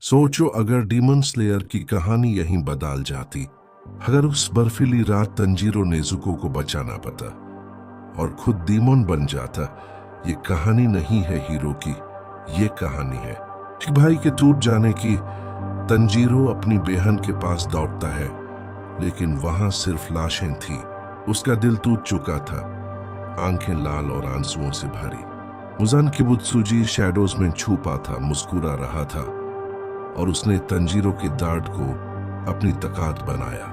सोचो अगर demon slayer की कहानी यहीं बदल जाती, अगर उस बर्फीली रात तंजीरो नेजुको को बचाना पता और खुद डीमन बन जाता। ये कहानी नहीं है हीरो की, ये कहानी है एक भाई के टूट जाने की। तंजीरो अपनी बेहन के पास दौड़ता है, लेकिन वहां सिर्फ लाशें थी। उसका दिल टूट चुका था, आंखें लाल और आंसुओं से भरी। मुजान किबुत्सुजी शैडोज में छुपा था, मुस्कुरा रहा था और उसने तंजीरो के दर्द को अपनी ताकत बनाया।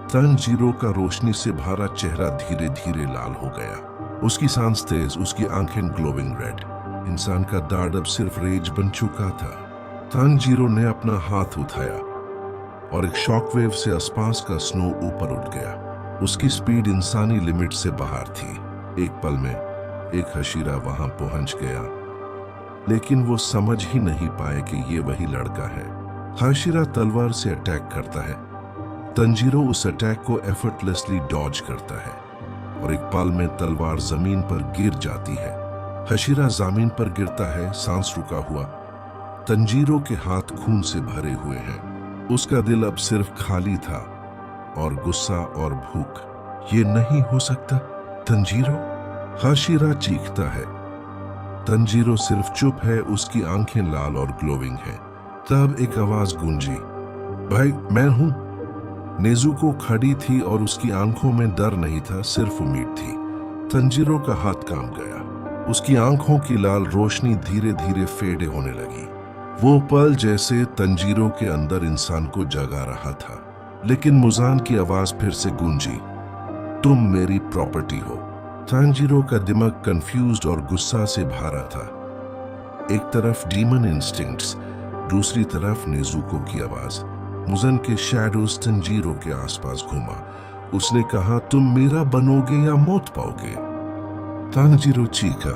तंजीरो का रोशनी से भरा चेहरा धीरे धीरे लाल हो गया, उसकी सांस तेज, उसकी आंखें ग्लोविंग रेड। इंसान का दर्द अब सिर्फ रेज बन चुका था। तंजीरो ने अपना हाथ उठाया और एक शॉकवेव से आसपास का स्नो ऊपर उठ गया। उसकी स्पीड इंसानी लिमिट से बाहर थी। एक पल में एक हशीरा वहां पहुंच गया, लेकिन वो समझ ही नहीं पाए कि ये वही लड़का है। हशीरा तलवार से अटैक करता है। तंजीरो उस अटैक को एफर्टलेसली डॉज करता है और एक पल में तलवार जमीन पर गिर जाती है। हशीरा जमीन पर गिरता है, सांस रुका हुआ। तंजीरो के हाथ खून से भरे हुए हैं। उसका दिल अब सिर्फ खाली था और गुस्सा और भूख। ये नहीं हो सकता तंजीरो, हशीरा चीखता है। तंजीरो सिर्फ चुप है, उसकी आंखें लाल और ग्लोविंग हैं। तब एक आवाज गूंजी, भाई मैं हूं। नेजुको खड़ी थी और उसकी आंखों में डर नहीं था, सिर्फ उम्मीद थी। तंजीरो का हाथ काम गया, उसकी आंखों की लाल रोशनी धीरे धीरे फेड होने लगी। वो पल जैसे तंजीरो के अंदर इंसान को जगा रहा था। लेकिन मुजान की आवाज फिर से गूंजी, तुम मेरी प्रॉपर्टी हो। तंजीरो का दिमाग कंफ्यूज्ड और गुस्सा से भरा था। एक तरफ डीमन इंस्टिंक्ट्स, दूसरी तरफ नेजुको की आवाज। मुजन के शैडोज तंजीरो के आसपास घूमा। उसने कहा, तुम मेरा बनोगे या मौत पाओगे। तंजीरो चीखा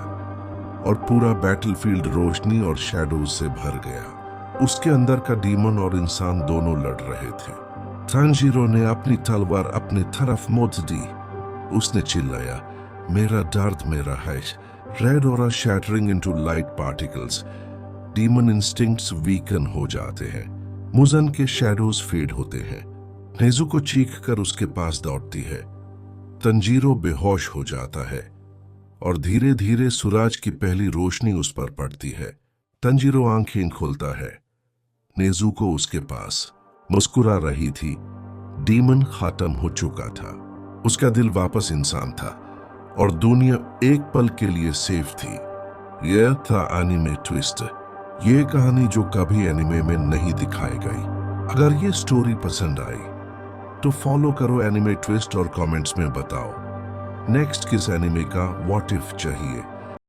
और पूरा बैटलफील्ड रोशनी और शैडोज से भर गया। उसके अंदर का डीमन और इंसान दोनों लड़ रहे थे। तंजीरो ने अपनी तलवार अपने तरफ मोड़ दी। उसने चिल्लाया, मेरा दर्द मेरा है। Red aura shattering into light particles. Demon instincts weaken हो जाते हैं। मुजन के शैडोज फेड होते हैं। नेजुको चीख कर उसके पास दौड़ती है। तंजीरो बेहोश हो जाता है और धीरे धीरे सूरज की पहली रोशनी उस पर पड़ती है। तंजीरो आंखें खोलता है। नेजुको उसके पास मुस्कुरा रही थी। डीमन खत्म हो चुका था। उसका दिल वापस इंसान था और दुनिया एक पल के लिए सेफ थी। यह था एनिमे ट्विस्ट, ये कहानी जो कभी एनिमे में नहीं दिखाई गई। अगर ये स्टोरी पसंद आई तो फॉलो करो एनिमे ट्विस्ट और कमेंट्स में बताओ नेक्स्ट किस एनिमे का व्हाट इफ चाहिए।